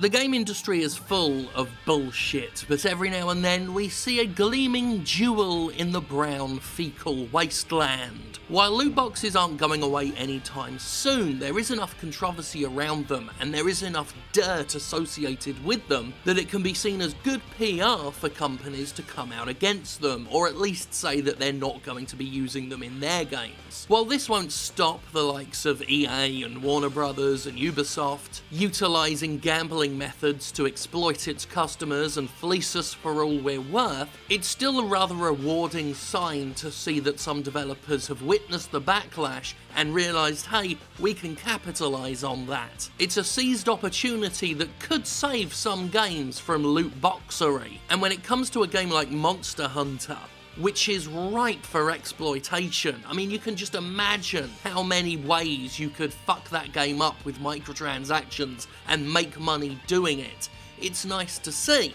The game industry is full of bullshit, but every now and then we see a gleaming jewel in the brown fecal wasteland. While loot boxes aren't going away anytime soon, there is enough controversy around them and there is enough dirt associated with them that it can be seen as good PR for companies to come out against them, or at least say that they're not going to be using them in their games. While this won't stop the likes of EA and Warner Brothers and Ubisoft utilising gambling methods to exploit its customers and fleece us for all we're worth, it's still a rather rewarding sign to see that some developers have witnessed the backlash and realised, hey, we can capitalise on that. It's a seized opportunity that could save some games from loot boxery. And when it comes to a game like Monster Hunter, which is ripe for exploitation. I mean, you can just imagine how many ways you could fuck that game up with microtransactions and make money doing it. It's nice to see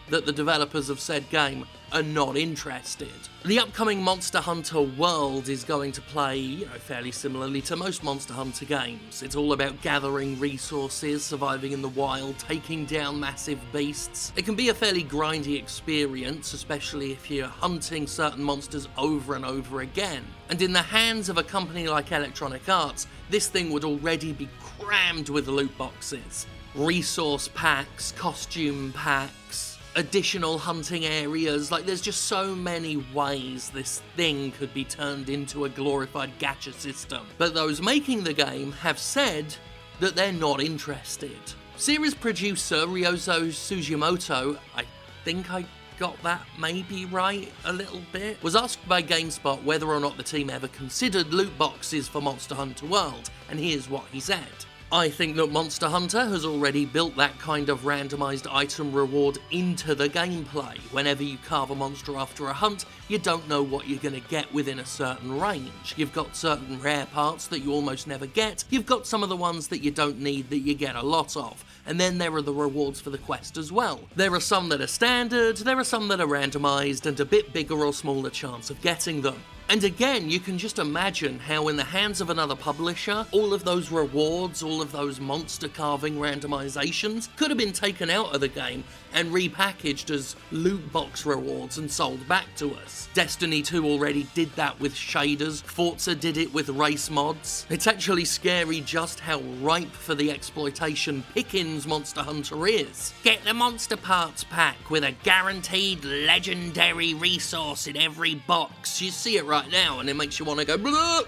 that the developers of said game are not interested. The upcoming Monster Hunter world is going to play, fairly similarly to most Monster Hunter games. It's all about gathering resources, surviving in the wild, taking down massive beasts. It can be a fairly grindy experience, especially if you're hunting certain monsters over and over again. And in the hands of a company like Electronic Arts, this thing would already be crammed with loot boxes. Resource packs, costume packs, additional hunting areas. Like, there's just so many ways this thing could be turned into a glorified gacha system. But those making the game have said that they're not interested. Series producer Ryozo Sugimoto, I think I got that maybe right a little bit, was asked by GameSpot whether or not the team ever considered loot boxes for Monster Hunter World, and here's what he said. I think that Monster Hunter has already built that kind of randomised item reward into the gameplay. Whenever you carve a monster after a hunt, you don't know what you're going to get within a certain range. You've got certain rare parts that you almost never get, you've got some of the ones that you don't need that you get a lot of, and then there are the rewards for the quest as well. There are some that are standard, there are some that are randomised, and a bit bigger or smaller chance of getting them. And again, you can just imagine how in the hands of another publisher, all of those rewards, all of those monster carving randomizations could have been taken out of the game and repackaged as loot box rewards and sold back to us. Destiny 2 already did that with shaders, Forza did it with race mods. It's actually scary just how ripe for the exploitation pickings Monster Hunter is. Get the monster parts pack with a guaranteed legendary resource in every box. You see it right now and it makes you want to go blah,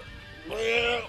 blah,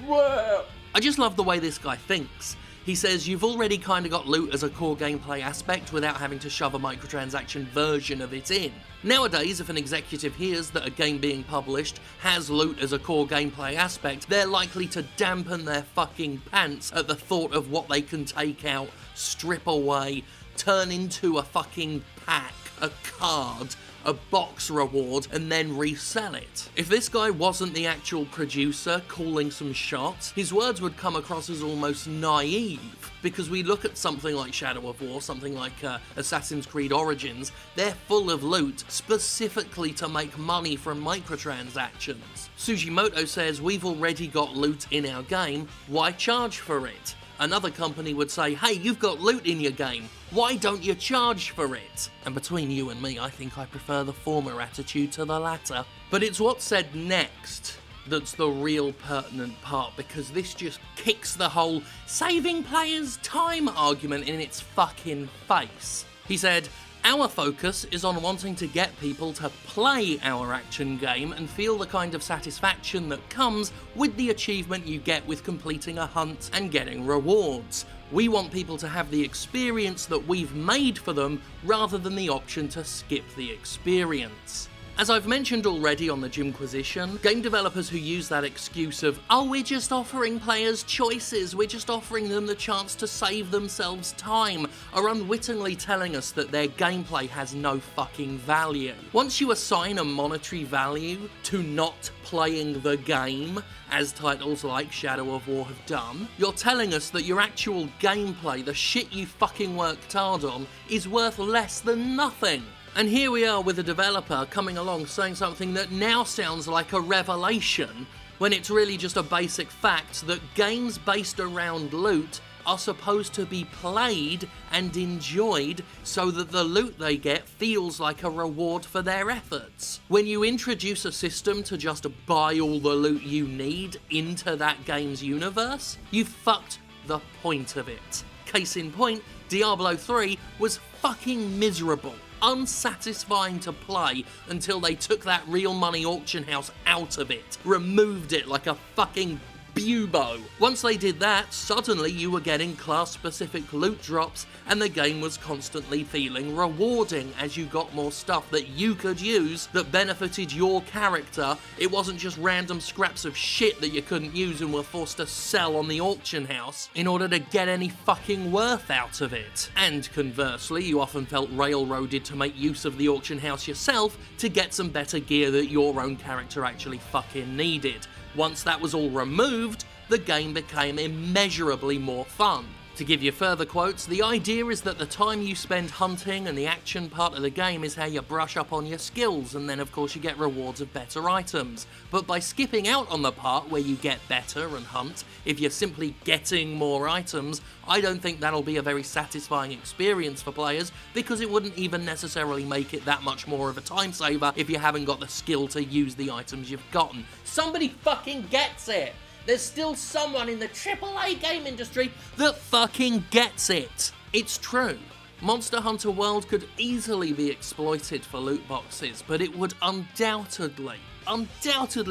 blah. I just love the way this guy thinks. He says you've already kind of got loot as a core gameplay aspect without having to shove a microtransaction version of it in. Nowadays, if an executive hears that a game being published has loot as a core gameplay aspect, they're likely to dampen their fucking pants at the thought of what they can take out, strip away, turn into a fucking pack, a card, a box reward, and then resell it. If this guy wasn't the actual producer calling some shots, his words would come across as almost naive, because we look at something like Shadow of War, something like Assassin's Creed Origins, they're full of loot specifically to make money from microtransactions. Sugimoto says, we've already got loot in our game, why charge for it? Another company would say, hey, you've got loot in your game, why don't you charge for it? And between you and me, I think I prefer the former attitude to the latter. But it's what's said next that's the real pertinent part, because this just kicks the whole saving players' time argument in its fucking face. He said, our focus is on wanting to get people to play our action game and feel the kind of satisfaction that comes with the achievement you get with completing a hunt and getting rewards. We want people to have the experience that we've made for them rather than the option to skip the experience. As I've mentioned already on the Jimquisition, game developers who use that excuse of, oh, we're just offering players choices, we're just offering them the chance to save themselves time, are unwittingly telling us that their gameplay has no fucking value. Once you assign a monetary value to not playing the game, as titles like Shadow of War have done, you're telling us that your actual gameplay, the shit you fucking worked hard on, is worth less than nothing. And here we are with a developer coming along saying something that now sounds like a revelation, when it's really just a basic fact that games based around loot are supposed to be played and enjoyed so that the loot they get feels like a reward for their efforts. When you introduce a system to just buy all the loot you need into that game's universe, you fucked the point of it. Case in point, Diablo 3 was fucking miserable, unsatisfying to play until they took that real money auction house out of it, removed it like a fucking bubo. Once they did that, suddenly you were getting class-specific loot drops and the game was constantly feeling rewarding as you got more stuff that you could use that benefited your character. It wasn't just random scraps of shit that you couldn't use and were forced to sell on the auction house in order to get any fucking worth out of it. And conversely, you often felt railroaded to make use of the auction house yourself to get some better gear that your own character actually fucking needed. Once that was all removed, the game became immeasurably more fun. To give you further quotes, the idea is that the time you spend hunting and the action part of the game is how you brush up on your skills, and then of course you get rewards of better items. But by skipping out on the part where you get better and hunt, if you're simply getting more items, I don't think that'll be a very satisfying experience for players, because it wouldn't even necessarily make it that much more of a time saver if you haven't got the skill to use the items you've gotten. Somebody fucking gets it! There's still someone in the AAA game industry that fucking gets it. It's true. Monster Hunter World could easily be exploited for loot boxes, but it would undoubtedly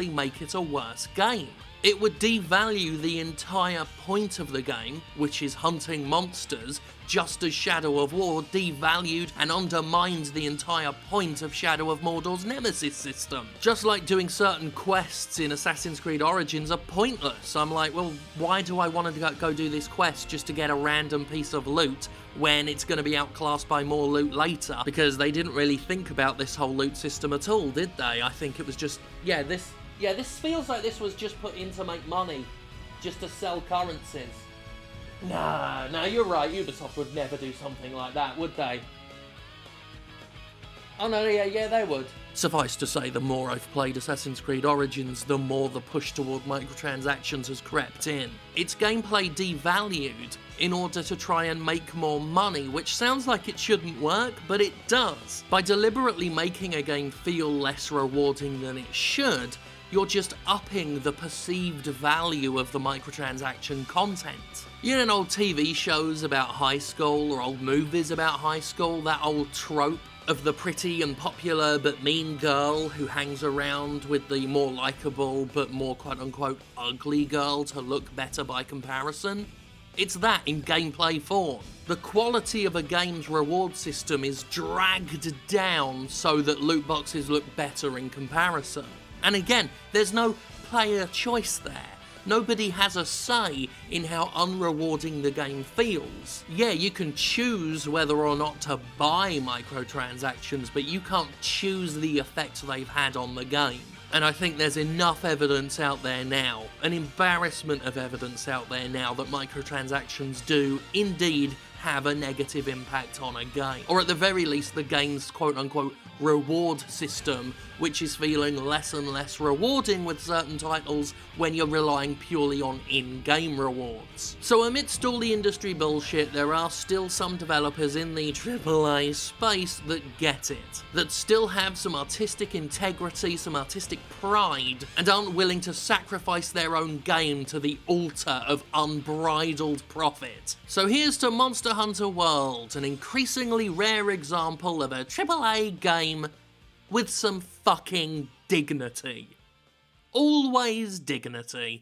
make it a worse game. It would devalue the entire point of the game, which is hunting monsters, just as Shadow of War devalued and undermined the entire point of Shadow of Mordor's Nemesis system. Just like doing certain quests in Assassin's Creed Origins are pointless. I'm like, well, why do I want to go do this quest just to get a random piece of loot when it's going to be outclassed by more loot later? Because they didn't really think about this whole loot system at all, did they? I think it was just, this feels like this was just put in to make money, just to sell currencies. Nah, you're right, Ubisoft would never do something like that, would they? Oh no, yeah, they would. Suffice to say, the more I've played Assassin's Creed Origins, the more the push toward microtransactions has crept in. Its gameplay devalued in order to try and make more money, which sounds like it shouldn't work, but it does. By deliberately making a game feel less rewarding than it should, you're just upping the perceived value of the microtransaction content. You know, in old TV shows about high school or old movies about high school, that old trope of the pretty and popular but mean girl who hangs around with the more likeable but more quote-unquote ugly girl to look better by comparison? It's that in gameplay form. The quality of a game's reward system is dragged down so that loot boxes look better in comparison. And again, there's no player choice there. Nobody has a say in how unrewarding the game feels. Yeah, you can choose whether or not to buy microtransactions, but you can't choose the effect they've had on the game. And I think there's enough evidence out there now, an embarrassment of evidence out there now, that microtransactions do indeed have a negative impact on a game. Or at the very least, the game's quote-unquote reward system, which is feeling less and less rewarding with certain titles when you're relying purely on in-game rewards. So amidst all the industry bullshit, there are still some developers in the AAA space that get it, that still have some artistic integrity, some artistic pride, and aren't willing to sacrifice their own game to the altar of unbridled profit. So here's to Monster Hunter World, an increasingly rare example of a AAA game with some fucking dignity. Always dignity.